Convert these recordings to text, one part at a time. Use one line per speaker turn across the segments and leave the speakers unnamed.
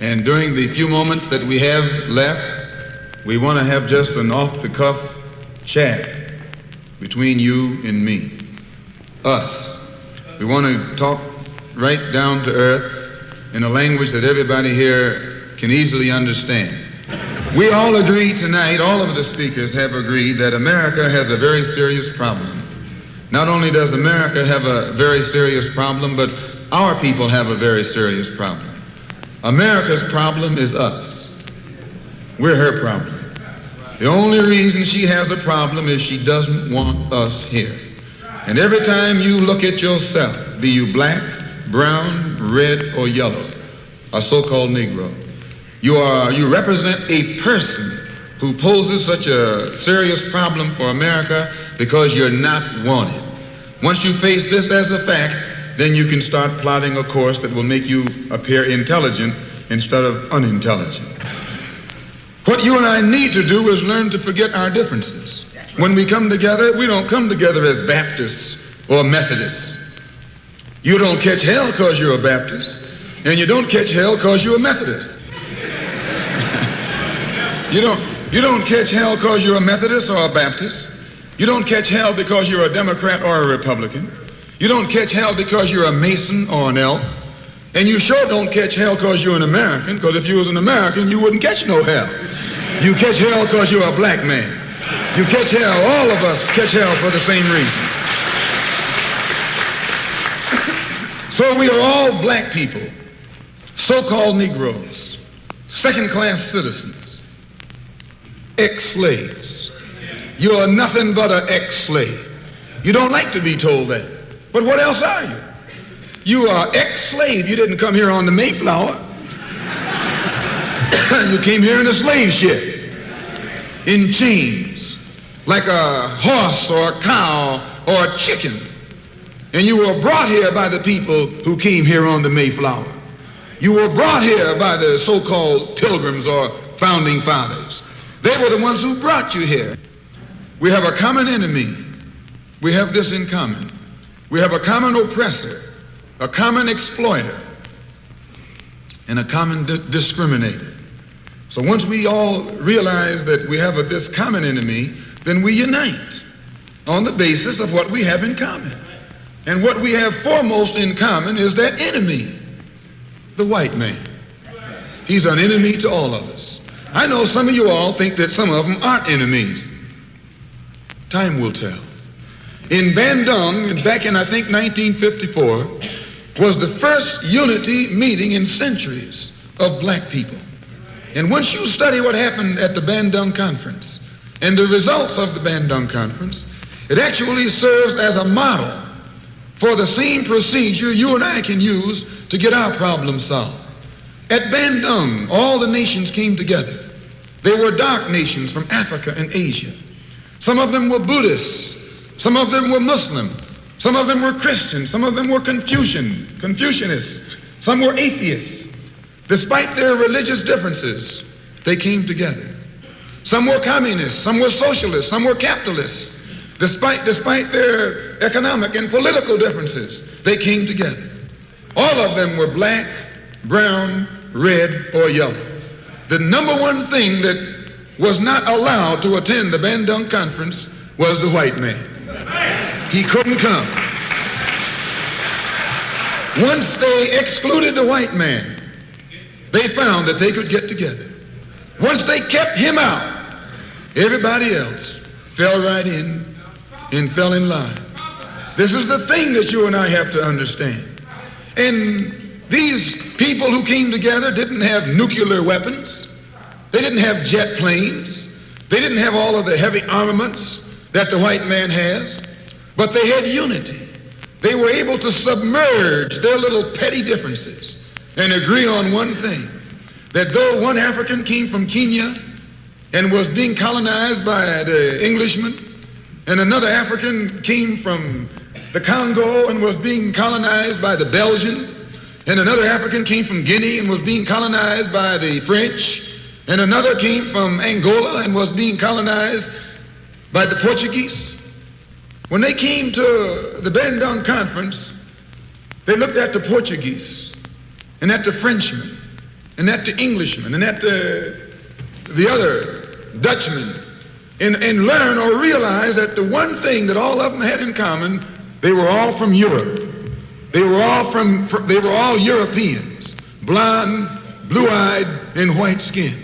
And during the few moments that we have left, we want to have just an off-the-cuff chat between you and me, us. We want to talk right down to earth in a language that everybody here can easily understand. We all agree tonight, all of the speakers have agreed that America has a very serious problem. Not only does America have a very serious problem, but our people have a very serious problem. America's problem is us. We're her problem. The only reason she has a problem is she doesn't want us here. And every time you look at yourself, be you black, brown, red, or yellow, a so-called Negro, you represent a person who poses such a serious problem for America because you're not wanted. Once you face this as a fact, then you can start plotting a course that will make you appear intelligent instead of unintelligent. What you and I need to do is learn to forget our differences. When we come together, we don't come together as Baptists or Methodists. You don't catch hell because you're a Baptist, and you don't catch hell because you're a Methodist. You don't catch hell because you're a Methodist or a Baptist. You don't catch hell because you're a Democrat or a Republican. You don't catch hell because you're a Mason or an Elk. And you sure don't catch hell because you're an American, because if you was an American, you wouldn't catch no hell. You catch hell because you're a black man. You catch hell, all of us catch hell for the same reason. So we are all black people, so-called Negroes, second-class citizens, ex-slaves. You are nothing but an ex-slave. You don't like to be told that. But what else are you? You are ex-slave. You didn't come here on the Mayflower. You came here in a slave ship, in chains, like a horse or a cow or a chicken. And you were brought here by the people who came here on the Mayflower. You were brought here by the so-called pilgrims or founding fathers. They were the ones who brought you here. We have a common enemy. We have this in common. We have a common oppressor, a common exploiter, and a common discriminator. So once we all realize that we have this common enemy, then we unite on the basis of what we have in common. And what we have foremost in common is that enemy, the white man. He's an enemy to all of us. I know some of you all think that some of them aren't enemies. Time will tell. In Bandung, back in I think 1954, was the first unity meeting in centuries of black people. And once you study what happened at the Bandung Conference and the results of the Bandung Conference, it actually serves as a model for the same procedure you and I can use to get our problem solved. At Bandung, all the nations came together. They were dark nations from Africa and Asia. Some of them were Buddhists. Some of them were Muslim. Some of them were Christian. Some of them were Confucianists. Some were atheists. Despite their religious differences, they came together. Some were communists. Some were socialists. Some were capitalists. Despite their economic and political differences, they came together. All of them were black, brown, red, or yellow. The number one thing that was not allowed to attend the Bandung Conference was the white man. He couldn't come. Once they excluded the white man, they found that they could get together. Once they kept him out, everybody else fell right in and fell in line. This is the thing that you and I have to understand. And these people who came together didn't have nuclear weapons. They didn't have jet planes. They didn't have all of the heavy armaments that the white man has, but they had unity. They were able to submerge their little petty differences and agree on one thing, that though one African came from Kenya and was being colonized by the Englishmen, and another African came from the Congo and was being colonized by the Belgian, and another African came from Guinea and was being colonized by the French, and another came from Angola and was being colonized by the Portuguese. When they came to the Bandung Conference, they looked at the Portuguese and at the Frenchmen and at the Englishman and at the other Dutchman and learn or realize that the one thing that all of them had in common, they were all from Europe. They were all Europeans, blonde, blue-eyed, and white-skinned.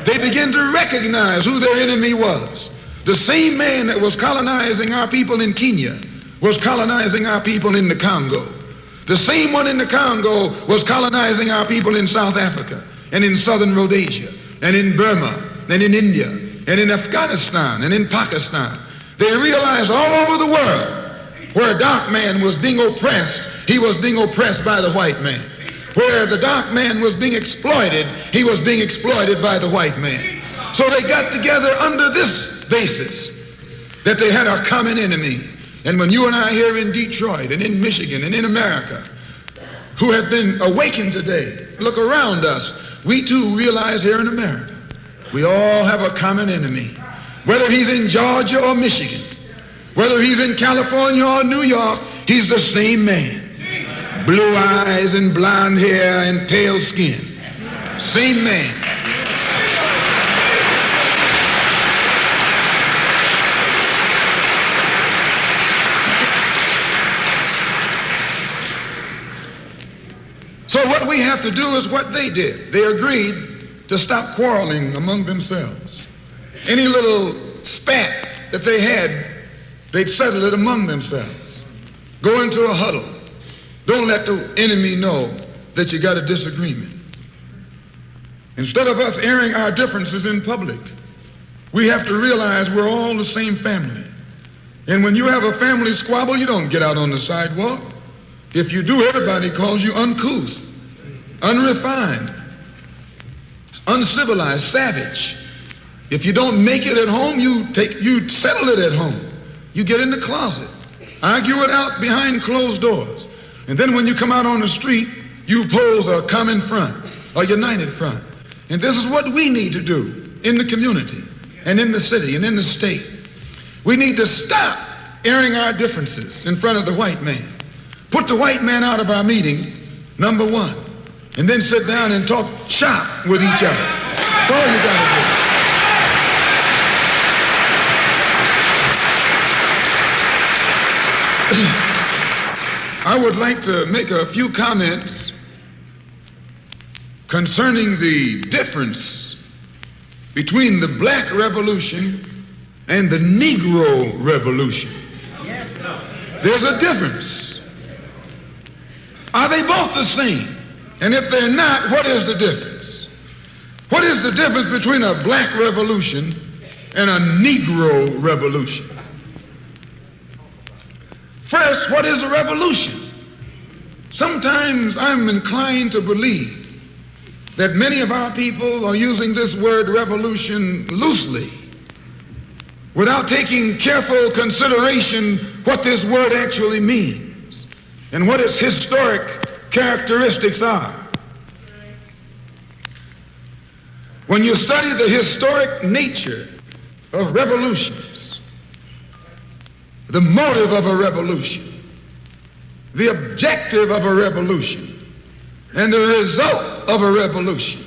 They began to recognize who their enemy was. The same man that was colonizing our people in Kenya was colonizing our people in the Congo. The same one in the Congo was colonizing our people in South Africa and in southern Rhodesia and in Burma and in India and in Afghanistan and in Pakistan. They realized all over the world where a dark man was being oppressed, he was being oppressed by the white man. Where the dark man was being exploited, he was being exploited by the white man. So they got together under this basis that they had a common enemy. And when you and I here in Detroit and in Michigan and in America who have been awakened today, look around us, we too realize here in America, we all have a common enemy. Whether he's in Georgia or Michigan, whether he's in California or New York, he's the same man. Blue eyes and blonde hair and pale skin. Same man. So what we have to do is what they did. They agreed to stop quarreling among themselves. Any little spat that they had, they'd settle it among themselves. Go into a huddle. Don't let the enemy know that you got a disagreement. Instead of us airing our differences in public, we have to realize we're all the same family. And when you have a family squabble, you don't get out on the sidewalk. If you do, everybody calls you uncouth, unrefined, uncivilized, savage. If you don't make it at home, you settle it at home. You get in the closet, argue it out behind closed doors. And then when you come out on the street, you pose a common front, a united front. And this is what we need to do in the community and in the city and in the state. We need to stop airing our differences in front of the white man. Put the white man out of our meeting, number one, and then sit down and talk shop with each other. That's all you got to do. I would like to make a few comments concerning the difference between the black revolution and the Negro revolution. There's a difference. Are they both the same? And if they're not, what is the difference? What is the difference between a black revolution and a Negro revolution? First, what is a revolution? Sometimes I'm inclined to believe that many of our people are using this word revolution loosely, without taking careful consideration what this word actually means and what its historic characteristics are. When you study the historic nature of revolutions, the motive of a revolution, the objective of a revolution, and the result of a revolution,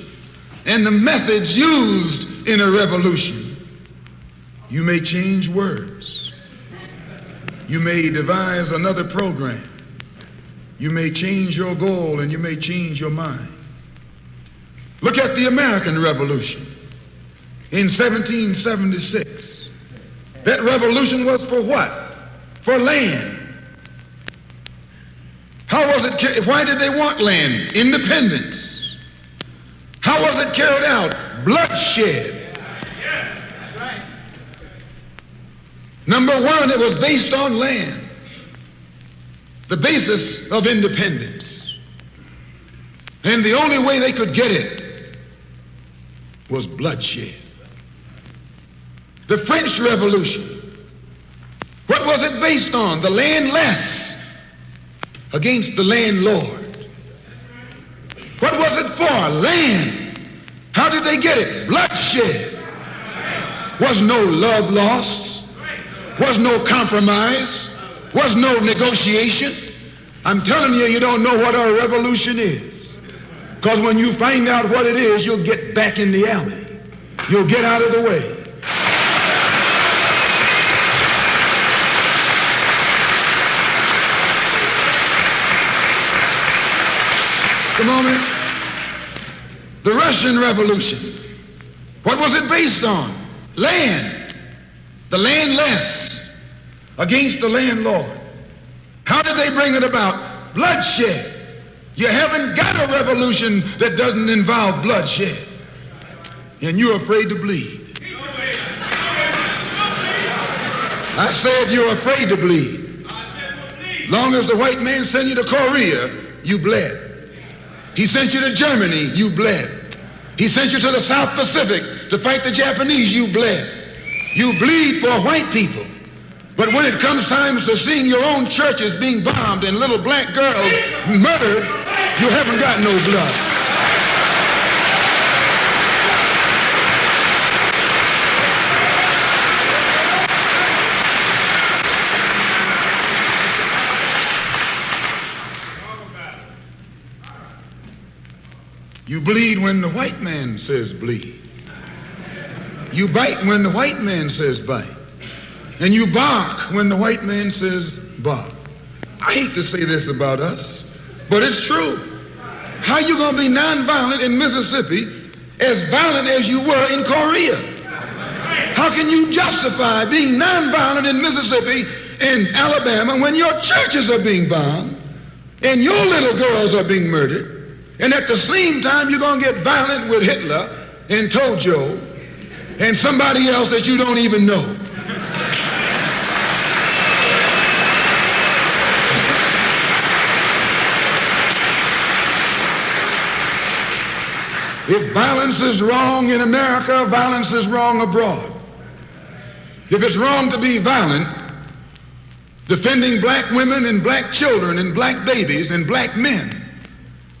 and the methods used in a revolution, you may change words. You may devise another program. You may change your goal and you may change your mind. Look at the American Revolution in 1776. That revolution was for what? For land. How was it? Why did they want land? Independence. How was it carried out? Bloodshed. Number one, it was based on land. The basis of independence. And the only way they could get it was bloodshed. The French Revolution. What was it based on? The landless against the landlord. What was it for? Land. How did they get it? Bloodshed. Was no love lost. Was no compromise. Was no negotiation. I'm telling you, you don't know what our revolution is. Because when you find out what it is, you'll get back in the alley. You'll get out of the way. The moment, the Russian Revolution, what was it based on? Land. The landless against the landlord. How did they bring it about? Bloodshed. You haven't got a revolution that doesn't involve bloodshed. And you're afraid to bleed. I said you're afraid to bleed. Long as the white man sent you to Korea, you bled. He sent you to Germany, you bled. He sent you to the South Pacific to fight the Japanese, you bled. You bleed for white people. But when it comes time to seeing your own churches being bombed and little black girls murdered, you haven't got no blood. You bleed when the white man says bleed. You bite when the white man says bite. And you bark when the white man says bark. I hate to say this about us, but it's true. How you gonna be nonviolent in Mississippi as violent as you were in Korea? How can you justify being nonviolent in Mississippi and Alabama when your churches are being bombed and your little girls are being murdered? And at the same time, you're going to get violent with Hitler and Tojo and somebody else that you don't even know. If violence is wrong in America, violence is wrong abroad. If it's wrong to be violent, defending black women and black children and black babies and black men,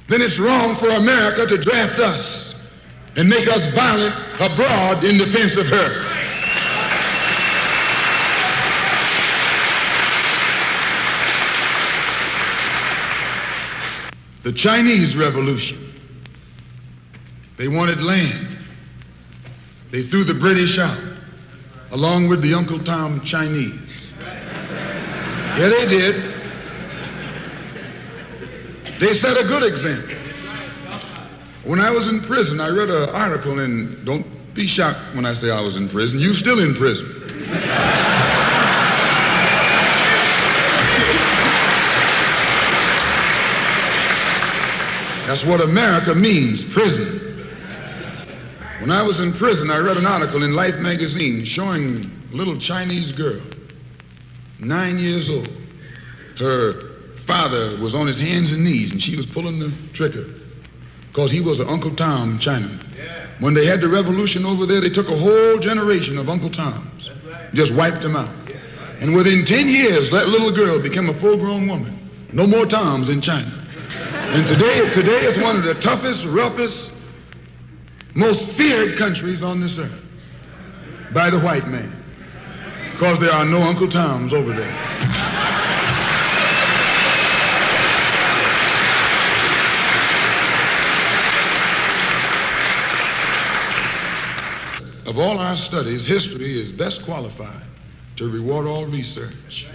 then it's wrong for America to draft us and make us violent abroad in defense of her. The Chinese Revolution, they wanted land. They threw the British out, along with the Uncle Tom Chinese. Yeah, they did. They set a good example. When I was in prison, I read an article, and don't be shocked when I say I was in prison. You're still in prison. That's what America means, prison. When I was in prison, I read an article in Life magazine showing a little Chinese girl, 9 years old. Her father was on his hands and knees, and she was pulling the trigger because he was an Uncle Tom Chinaman. When they had the revolution over there, they took a whole generation of Uncle Toms, just wiped them out. And within 10 years, that little girl became a full-grown woman. No more Toms in China. And today it's one of the toughest, roughest, most feared countries on this earth by the white man, because there are no Uncle Toms over there. Of all our studies, history is best qualified to reward all research.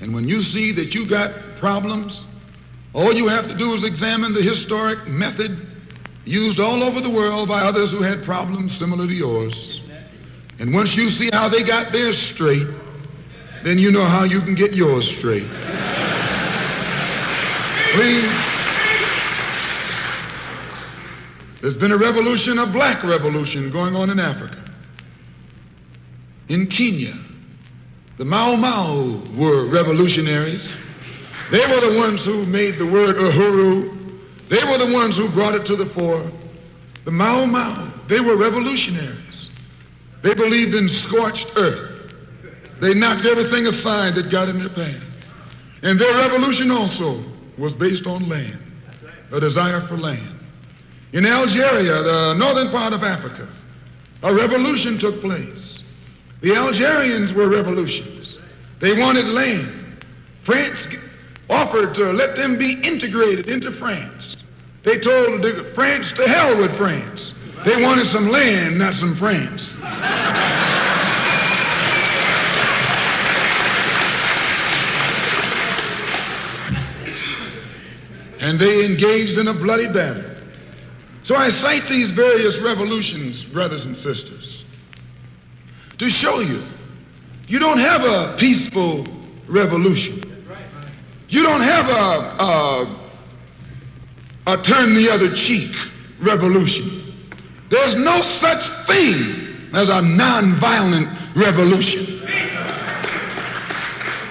And when you see that you got problems, all you have to do is examine the historic method used all over the world by others who had problems similar to yours. And once you see how they got theirs straight, then you know how you can get yours straight. Please. There's been a revolution, a black revolution going on in Africa. In Kenya, the Mau Mau were revolutionaries. They were the ones who made the word uhuru. They were the ones who brought it to the fore. The Mau Mau, they were revolutionaries. They believed in scorched earth. They knocked everything aside that got in their path. And their revolution also was based on land, a desire for land. In Algeria, the northern part of Africa, a revolution took place. The Algerians were revolutionists. They wanted land. France offered to let them be integrated into France. They told France to hell with France. They wanted some land, not some France. And they engaged in a bloody battle. So I cite these various revolutions, brothers and sisters, to show you, you don't have a peaceful revolution. You don't have a turn the other cheek revolution. There's no such thing as a nonviolent revolution.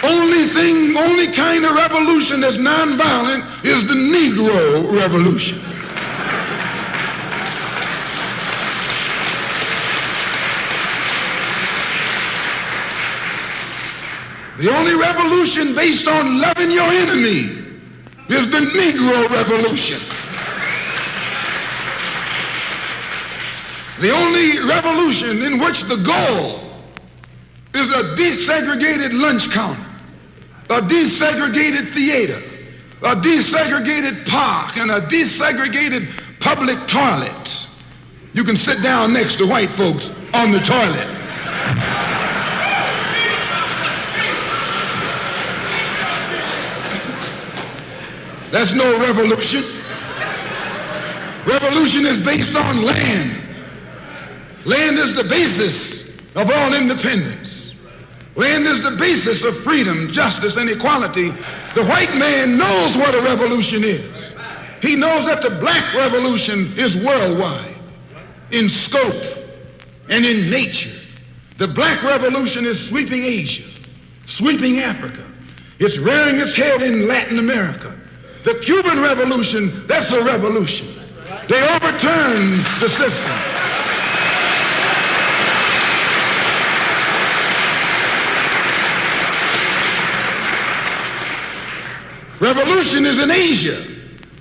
Only kind of revolution that's nonviolent is the Negro revolution. The only revolution based on loving your enemy is the Negro revolution. The only revolution in which the goal is a desegregated lunch counter, a desegregated theater, a desegregated park, and a desegregated public toilet. You can sit down next to white folks on the toilet. That's no revolution. Revolution is based on land. Land is the basis of all independence. Land is the basis of freedom, justice, and equality. The white man knows what a revolution is. He knows that the black revolution is worldwide in scope and in nature. The black revolution is sweeping Asia, sweeping Africa. It's rearing its head in Latin America. The Cuban Revolution, that's a revolution. They overturned the system. Revolution is in Asia.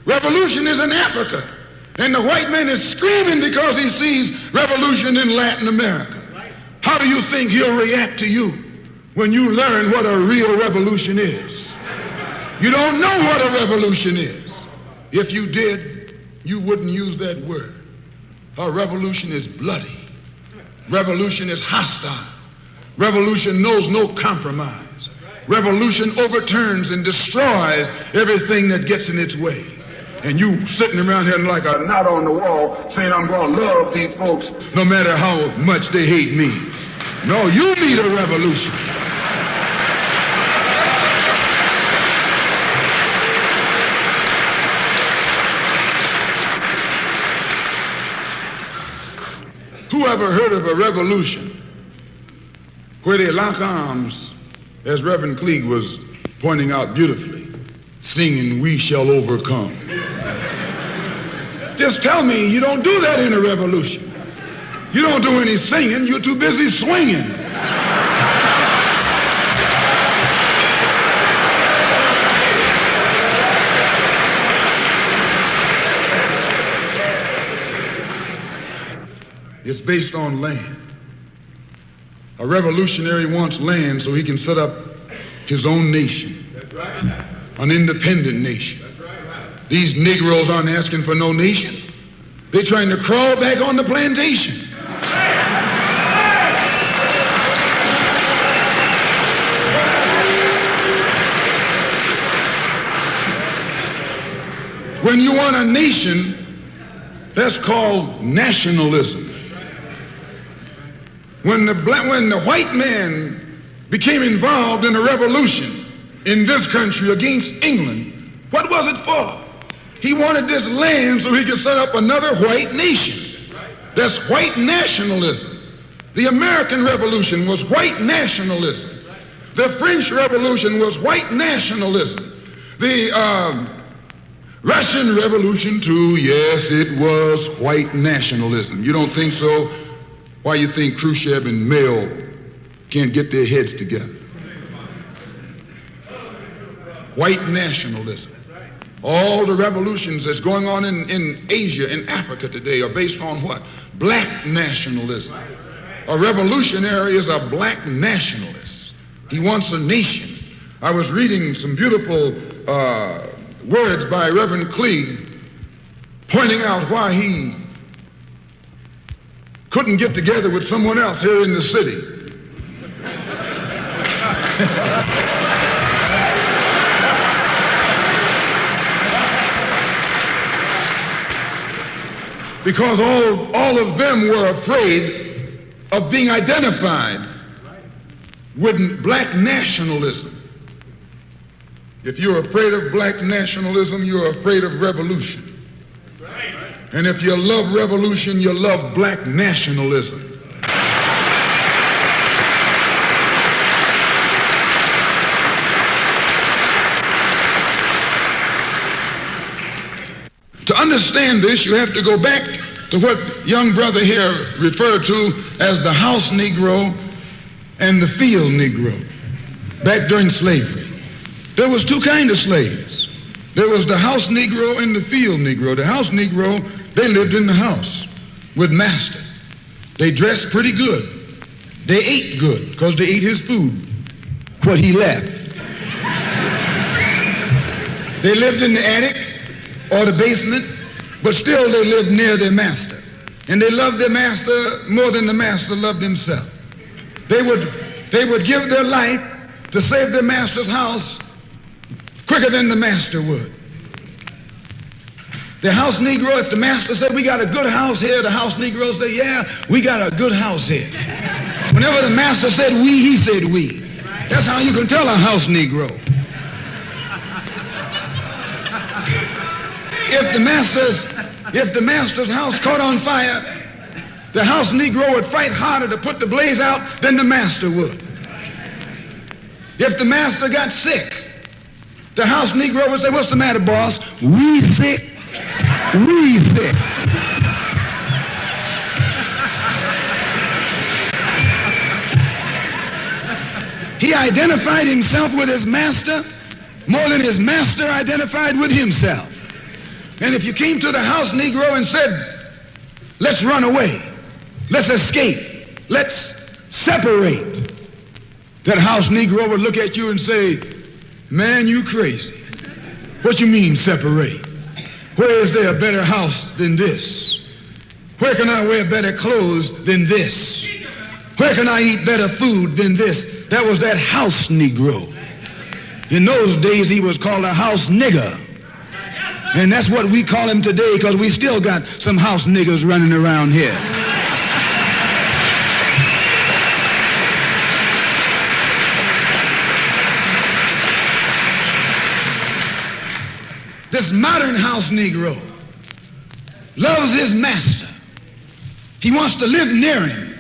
Revolution is in Africa. And the white man is screaming because he sees revolution in Latin America. How do you think he'll react to you when you learn what a real revolution is? You don't know what a revolution is. If you did, you wouldn't use that word. A revolution is bloody. Revolution is hostile. Revolution knows no compromise. Revolution overturns and destroys everything that gets in its way. And you sitting around here like a knot on the wall saying, I'm going to love these folks no matter how much they hate me. No, you need a revolution. Who ever heard of a revolution where they lock arms, as Reverend Cleage was pointing out beautifully, singing, "We shall overcome"? Just tell me you don't do that in a revolution. You don't do any singing, you're too busy swinging. It's based on land. A revolutionary wants land so he can set up his own nation, an independent nation. These Negroes aren't asking for no nation. They're trying to crawl back on the plantation. When you want a nation, that's called nationalism. When the white man became involved in a revolution in this country against England, what was it for? He wanted this land so he could set up another white nation. That's white nationalism. The American Revolution was white nationalism. The French Revolution was white nationalism. The Russian Revolution too, yes, it was white nationalism. You don't think so? Why you think Khrushchev and Mao can't get their heads together? White nationalism. All the revolutions that's going on in Asia, in Africa today are based on what? Black nationalism. A revolutionary is a black nationalist. He wants a nation. I was reading some beautiful words by Reverend Cleage pointing out why he couldn't get together with someone else here in the city. Because all of them were afraid of being identified with black nationalism. If you're afraid of black nationalism, you're afraid of revolution. And if you love revolution, you love black nationalism. To understand this, you have to go back to what young brother here referred to as the house Negro and the field Negro. Back during slavery, there was two kinds of slaves. There was the house Negro and the field Negro. The house Negro, they lived in the house with master. They dressed pretty good. They ate good because they ate his food, what he left. They lived in the attic or the basement, but still they lived near their master. And they loved their master more than the master loved himself. They would give their life to save their master's house quicker than the master would. The house Negro, if the master said, we got a good house here, the house Negro said, yeah, we got a good house here. Whenever the master said we, he said we. That's how you can tell a house Negro. If the master's house caught on fire, the house Negro would fight harder to put the blaze out than the master would. If the master got sick, the house Negro would say, what's the matter, boss? We sick. We sick. He identified himself with his master more than his master identified with himself. And if you came to the house Negro and said, let's run away, let's escape, let's separate, that house Negro would look at you and say, man, you crazy. What you mean separate? Where is there a better house than this? Where can I wear better clothes than this? Where can I eat better food than this? That was that house Negro. In those days, he was called a house nigger. And that's what we call him today, because we still got some house niggers running around here. This modern house Negro loves his master. He wants to live near him.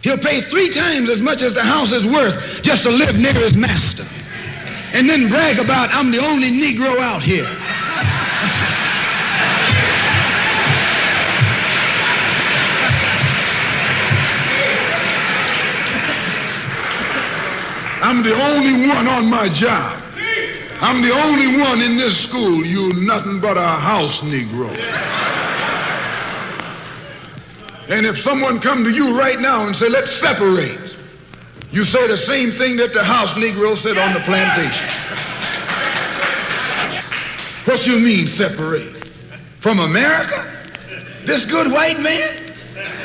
He'll pay 3 times as much as the house is worth just to live near his master. And then brag about, I'm the only Negro out here. I'm the only one on my job. I'm the only one in this school. You nothing but a house Negro. And if someone come to you right now and say, let's separate, you say the same thing that the house Negro said on the plantation. What you mean separate? From America? This good white man?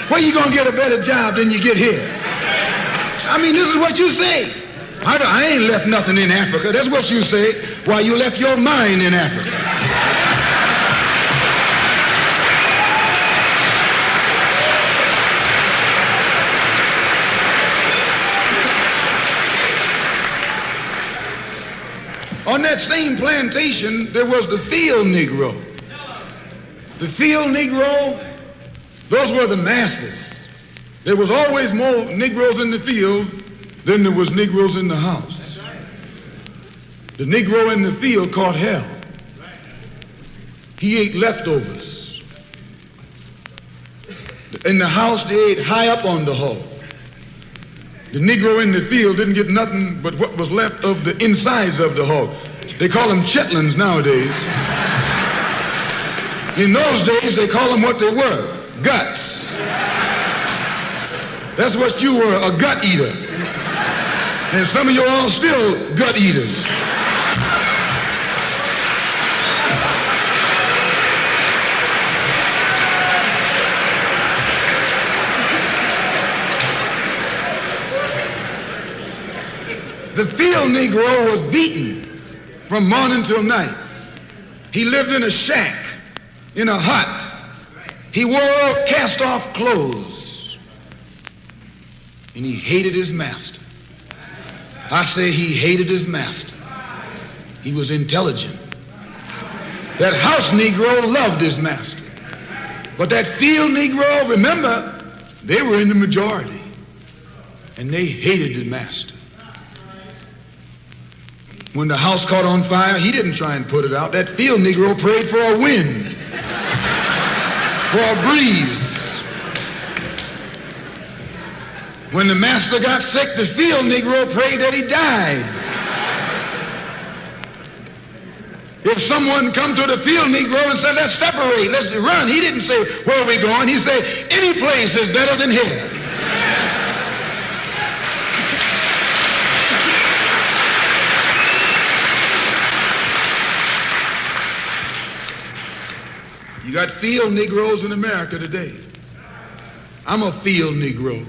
Where you gonna get a better job than you get here? I mean, this is what you say. I ain't left nothing in Africa. That's what you say. Why, you left your mind in Africa. On that same plantation, there was the field Negro. The field Negro, those were the masses. There was always more Negroes in the field than there was Negroes in the house. The Negro in the field caught hell. He ate leftovers. In the house, they ate high up on the hog. The Negro in the field didn't get nothing but what was left of the insides of the hog. They call them chitlins nowadays. In those days, they call them what they were, guts. That's what you were, a gut eater. And some of you all still gut eaters. The field Negro was beaten from morning till night. He lived in a shack, in a hut. He wore cast-off clothes. And he hated his master. I say he hated his master. He was intelligent. That house Negro loved his master. But that field Negro, remember, they were in the majority. And they hated the master. When the house caught on fire, he didn't try and put it out. That field Negro prayed for a wind, for a breeze. When the master got sick, the field Negro prayed that he died. If someone come to the field Negro and said, let's separate, let's run, he didn't say, where are we going? He said, any place is better than here. You got field Negroes in America today. I'm a field Negro.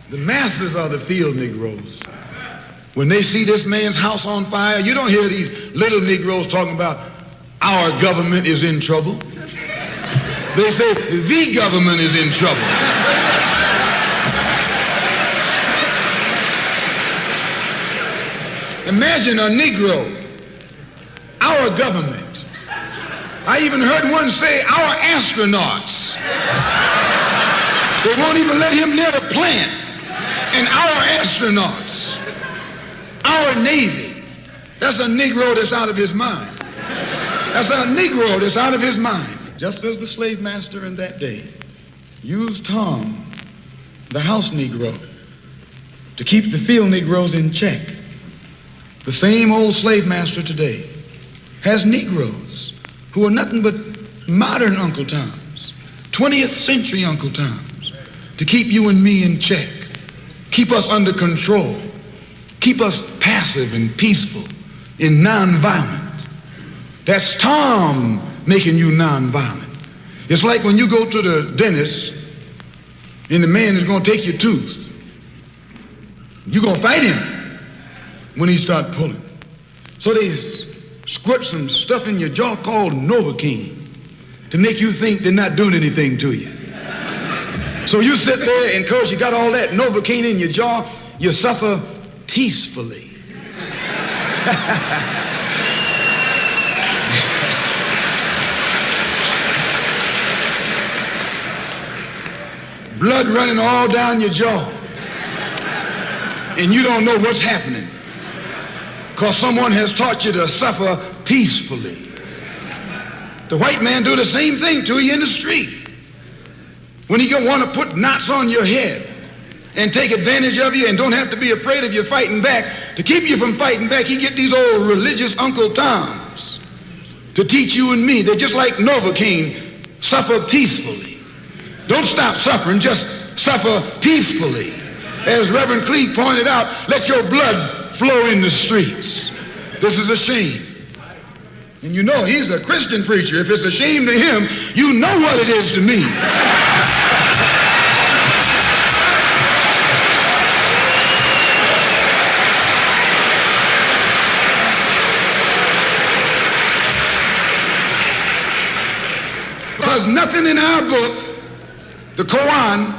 The masses are the field Negroes. When they see this man's house on fire, you don't hear these little Negroes talking about our government is in trouble. They say the government is in trouble. Imagine a Negro, our government. I even heard one say, our astronauts. They won't even let him near the plant. And our astronauts, our Navy, that's a Negro that's out of his mind. That's a Negro that's out of his mind. Just as the slave master in that day used Tom, the house Negro, to keep the field Negroes in check, the same old slave master today has Negroes who are nothing but modern Uncle Toms, 20th century Uncle Toms, to keep you and me in check, keep us under control, keep us passive and peaceful and nonviolent. That's Tom making you nonviolent. It's like when you go to the dentist and the man is going to take your tooth. You're going to fight him when he starts pulling. So they squirt some stuff in your jaw called Novocaine to make you think they're not doing anything to you. So you sit there and because you got all that Novocaine in your jaw, you suffer peacefully. Blood running all down your jaw. And you don't know what's happening. Because someone has taught you to suffer peacefully. The white man do the same thing to you in the street. When he want to put knots on your head and take advantage of you and don't have to be afraid of you fighting back, to keep you from fighting back, he get these old religious Uncle Toms to teach you and me. They're just like Novocaine, suffer peacefully. Don't stop suffering, just suffer peacefully. As Reverend Cleek pointed out, let your blood flow in the streets. This is a shame. And you know he's a Christian preacher. If it's a shame to him, you know what it is to me. Because nothing in our book, the Quran,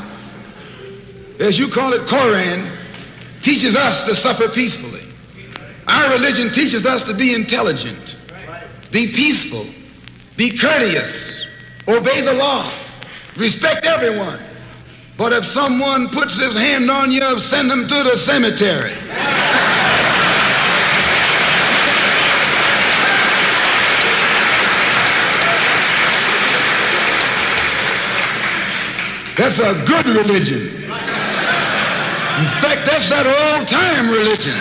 as you call it, Koran, teaches us to suffer peacefully. Our religion teaches us to be intelligent, be peaceful, be courteous, obey the law, respect everyone. But if someone puts his hand on you, send him to the cemetery. That's a good religion. In fact, that's that old-time religion.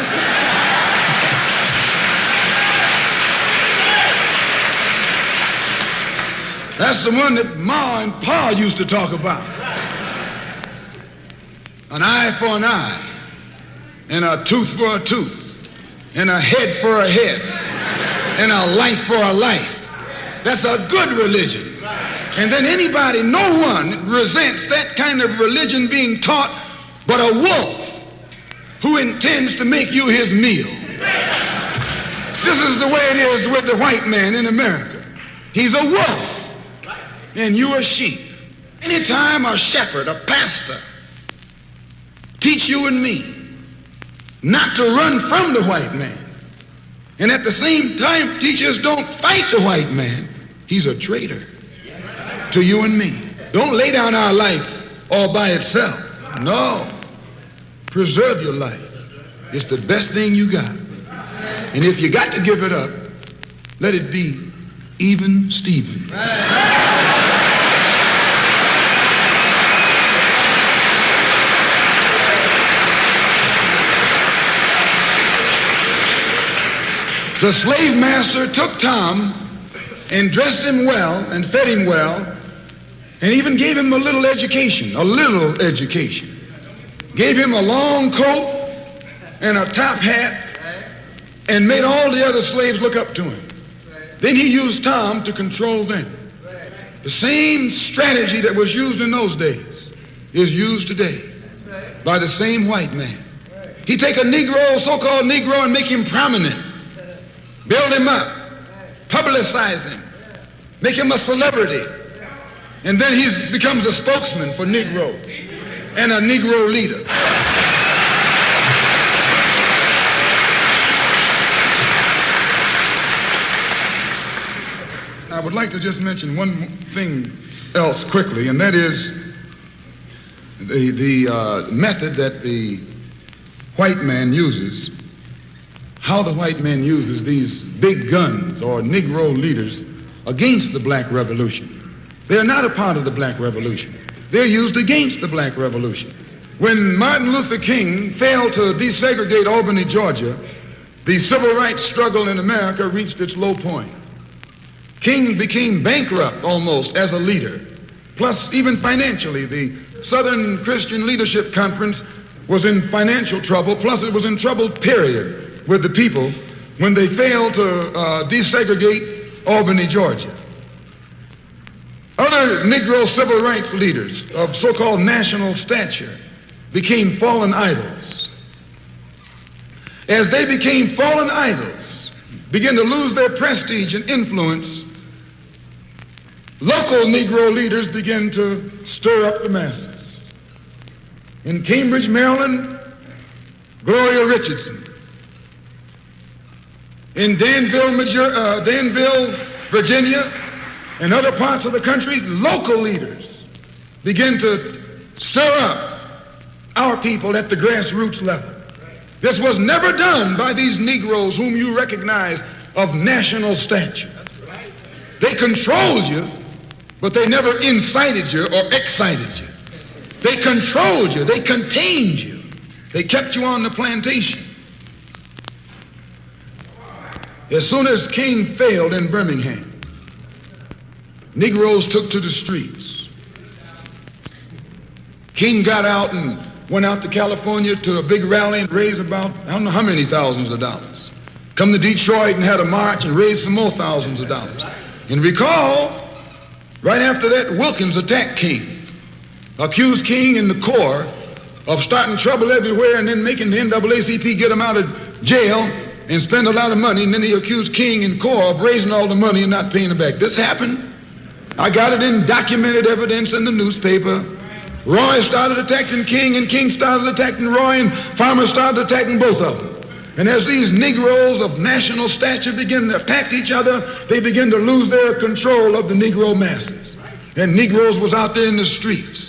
That's the one that Ma and Pa used to talk about. An eye for an eye, and a tooth for a tooth, and a head for a head, and a life for a life. That's a good religion. And then anybody, no one resents that kind of religion being taught but a wolf who intends to make you his meal. This is the way it is with the white man in America. He's a wolf, and you are sheep. Anytime a shepherd, a pastor, teach you and me not to run from the white man, and at the same time teach us don't fight the white man, he's a traitor to you and me. Don't lay down our life all by itself. No. Preserve your life. It's the best thing you got. And if you got to give it up, let it be even Stephen. The slave master took Tom and dressed him well and fed him well and even gave him a little education. Gave him a long coat and a top hat and made all the other slaves look up to him. Then he used Tom to control them. The same strategy that was used in those days is used today by the same white man. He take a Negro, so-called Negro, and make him prominent. Build him up, publicize him, make him a celebrity, and then he becomes a spokesman for Negroes and a Negro leader. I would like to just mention one thing else quickly, and that is the method that the white man uses. How the white man uses these big guns or Negro leaders against the black revolution. They are not a part of the black revolution. They're used against the black revolution. When Martin Luther King failed to desegregate Albany, Georgia, the civil rights struggle in America reached its low point. King became bankrupt almost as a leader. Plus, even financially, the Southern Christian Leadership Conference was in financial trouble. Plus, it was in trouble, period, with the people when they failed to desegregate Albany, Georgia. Other Negro civil rights leaders of so-called national stature became fallen idols. As they became fallen idols, began to lose their prestige and influence, local Negro leaders began to stir up the masses. In Cambridge, Maryland, Gloria Richardson. In Danville, Virginia, and other parts of the country, local leaders begin to stir up our people at the grassroots level. This was never done by these Negroes whom you recognize of national stature. They controlled you, but they never incited you or excited you. They controlled you, they contained you. They kept you on the plantation. As soon as King failed in Birmingham, Negroes took to the streets. King got out and went out to California to a big rally and raised about, I don't know how many thousands of dollars. Come to Detroit and had a march and raised some more thousands of dollars. And recall, right after that, Wilkins attacked King, accused King and the Corps of starting trouble everywhere and then making the NAACP get him out of jail and spend a lot of money, and then he accused King and Corps of raising all the money and not paying it back. This happened. I got it in documented evidence in the newspaper. Roy started attacking King, and King started attacking Roy, and farmers started attacking both of them. And as these Negroes of national stature begin to attack each other, they begin to lose their control of the Negro masses. And Negroes was out there in the streets.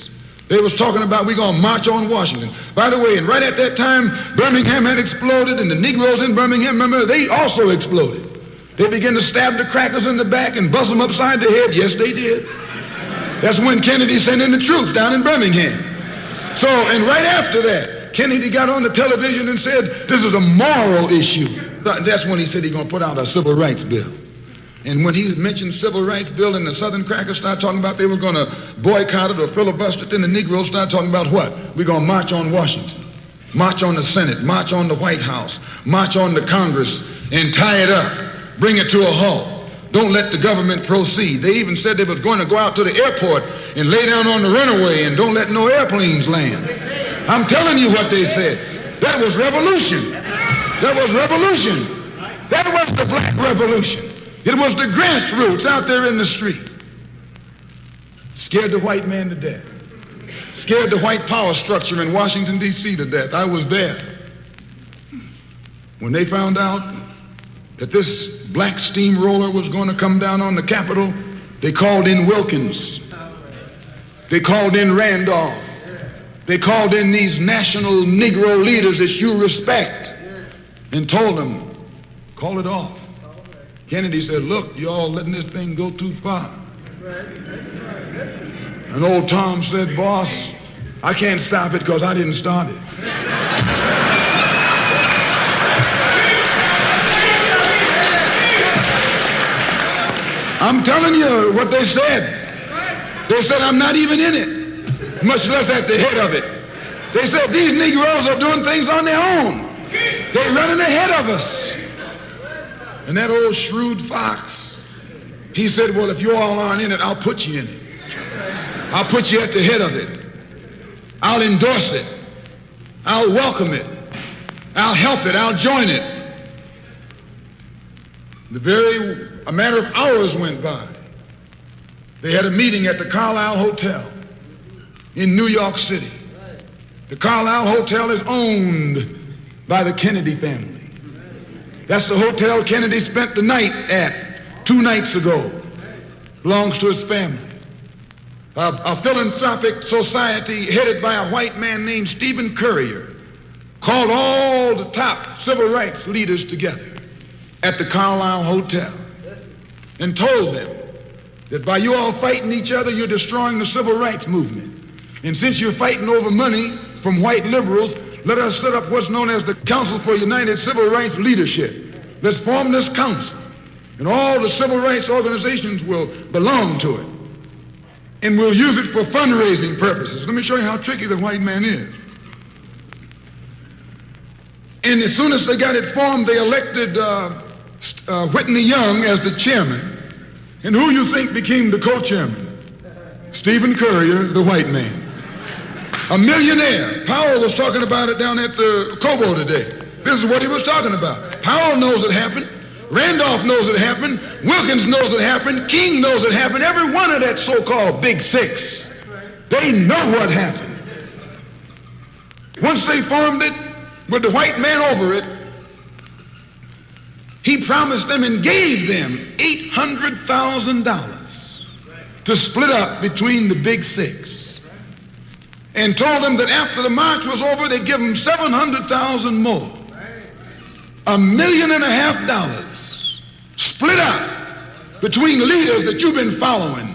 They was talking about, we're going to march on Washington. By the way, and right at that time, Birmingham had exploded, and the Negroes in Birmingham, remember, they also exploded. They began to stab the crackers in the back and bust them upside the head. Yes, they did. That's when Kennedy sent in the troops down in Birmingham. So, and right after that, Kennedy got on the television and said, this is a moral issue. That's when he said he's going to put out a civil rights bill. And when he mentioned civil rights bill and the Southern crackers started talking about they were going to boycott it or filibuster it, then the Negroes started talking about what? We're going to march on Washington, march on the Senate, march on the White House, march on the Congress, and tie it up, bring it to a halt. Don't let the government proceed. They even said they was going to go out to the airport and lay down on the runway and don't let no airplanes land. I'm telling you what they said. That was revolution. That was revolution. That was the black revolution. It was the grassroots out there in the street. Scared the white man to death. Scared the white power structure in Washington, D.C. to death. I was there. When they found out that this black steamroller was going to come down on the Capitol, they called in Wilkins. They called in Randolph. They called in these national Negro leaders that you respect and told them, call it off. Kennedy said, look, y'all letting this thing go too far. And old Tom said, boss, I can't stop it because I didn't start it. I'm telling you what they said. They said, I'm not even in it, much less at the head of it. They said, these Negroes are doing things on their own. They're running ahead of us. And that old shrewd fox, he said, well, if you all aren't in it, I'll put you in it. I'll put you at the head of it. I'll endorse it. I'll welcome it. I'll help it. I'll join it. A matter of hours went by. They had a meeting at the Carlisle Hotel in New York City. The Carlisle Hotel is owned by the Kennedy family. That's the hotel Kennedy spent the night at 2 nights ago. Belongs to his family. A philanthropic society headed by a white man named Stephen Currier called all the top civil rights leaders together at the Carlisle Hotel and told them that by you all fighting each other, you're destroying the civil rights movement. And since you're fighting over money from white liberals, let us set up what's known as the Council for United Civil Rights Leadership. Let's form this council, and all the civil rights organizations will belong to it. And we'll use it for fundraising purposes. Let me show you how tricky the white man is. And as soon as they got it formed, they elected Whitney Young as the chairman. And who you think became the co-chairman? Stephen Currier, the white man. A millionaire. Powell was talking about it down at the Cobo today. This is what he was talking about. Powell knows it happened. Randolph knows it happened. Wilkins knows it happened. King knows it happened. Every one of that so-called Big Six, they know what happened. Once they formed it, with the white man over it, he promised them and gave them $800,000 to split up between the Big Six, and told them that after the march was over, they'd give them $700,000 more. $1.5 million split up between leaders that you've been following,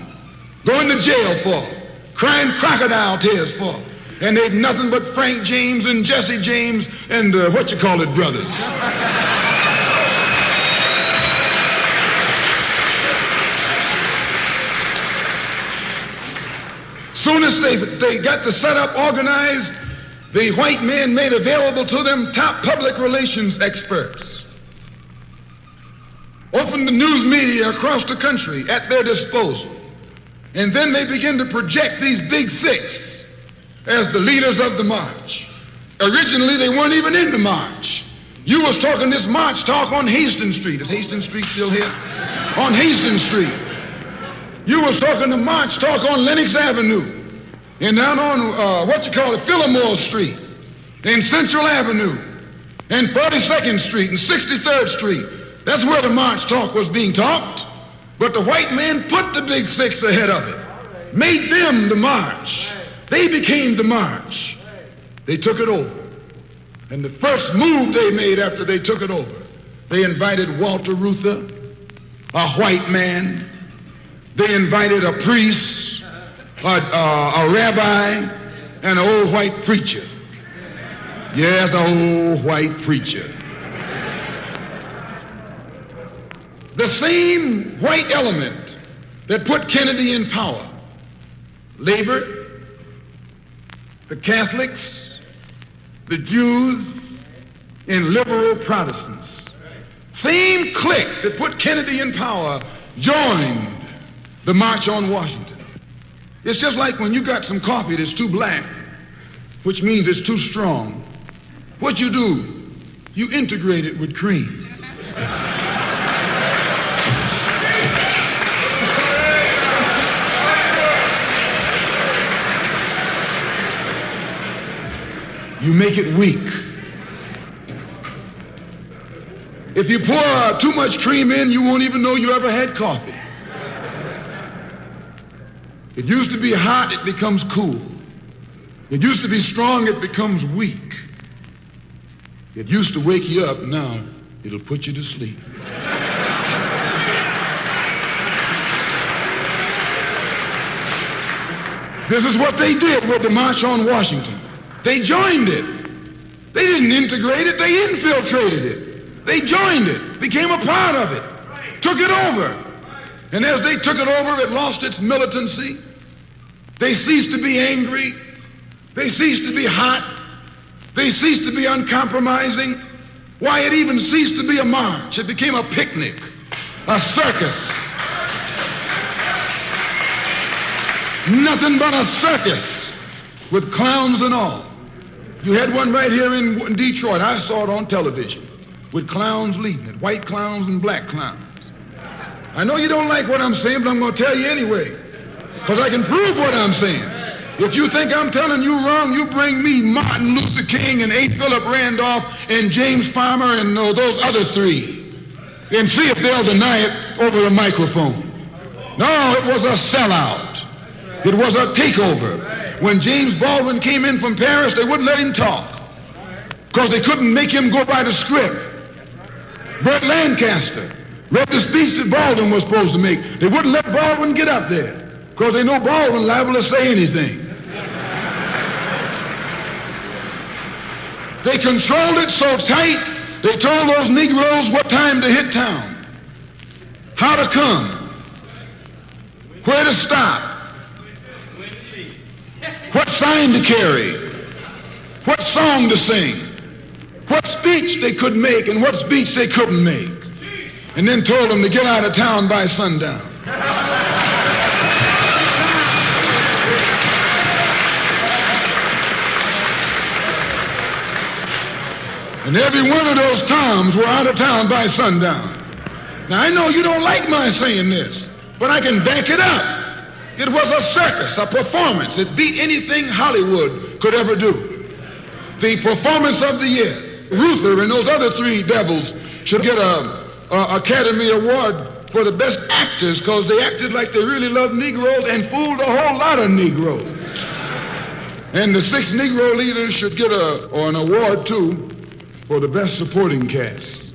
going to jail for, crying crocodile tears for, and they've nothing but Frank James and Jesse James and brothers. Soon as they got the setup organized, the white men made available to them top public relations experts, opened the news media across the country at their disposal, and then they began to project these Big Six as the leaders of the march. Originally, they weren't even in the march. You was talking this march talk on Hastings Street. Is Hastings Street still here? On Hastings Street. You was talking the march talk on Lenox Avenue, and down on Fillmore Street, and Central Avenue, and 42nd Street, and 63rd Street. That's where the march talk was being talked. But the white man put the Big Six ahead of it, made them the march. They became the march. They took it over. And the first move they made after they took it over, they invited Walter Reuther, a white man. They invited a priest, a rabbi, and an old white preacher. Yes, an old white preacher. The same white element that put Kennedy in power, labor, the Catholics, the Jews, and liberal Protestants. Same clique that put Kennedy in power joined the March on Washington. It's just like when you got some coffee that's too black, which means it's too strong. What you do, you integrate it with cream. You make it weak. If you pour too much cream in, you won't even know you ever had coffee. It used to be hot, it becomes cool. It used to be strong, it becomes weak. It used to wake you up, now it'll put you to sleep. This is what they did with the March on Washington. They joined it. They didn't integrate it, they infiltrated it. They joined it, became a part of it, took it over. And as they took it over, it lost its militancy. They ceased to be angry. They ceased to be hot. They ceased to be uncompromising. Why, it even ceased to be a march. It became a picnic, a circus. Nothing but a circus with clowns and all. You had one right here in Detroit. I saw it on television with clowns leading it, white clowns and black clowns. I know you don't like what I'm saying, but I'm going to tell you anyway, because I can prove what I'm saying. If you think I'm telling you wrong, you bring me Martin Luther King and A. Philip Randolph and James Farmer and those other three, and see if they'll deny it over a microphone. No, it was a sellout. It was a takeover. When James Baldwin came in from Paris, they wouldn't let him talk because they couldn't make him go by the script. Burt Lancaster read the speech that Baldwin was supposed to make. They wouldn't let Baldwin get up there because they know Baldwin liable to say anything. They controlled it so tight, they told those Negroes what time to hit town, how to come, where to stop, what sign to carry, what song to sing, what speech they could make and what speech they couldn't make, and then told them to get out of town by sundown. And every one of those Toms were out of town by sundown. Now, I know you don't like my saying this, but I can back it up. It was a circus, a performance. It beat anything Hollywood could ever do. The performance of the year. Ruther and those other three devils should get a Academy Award for the best actors because they acted like they really loved Negroes and fooled a whole lot of Negroes. And the 6 Negro leaders should get an award, too, for the best supporting cast.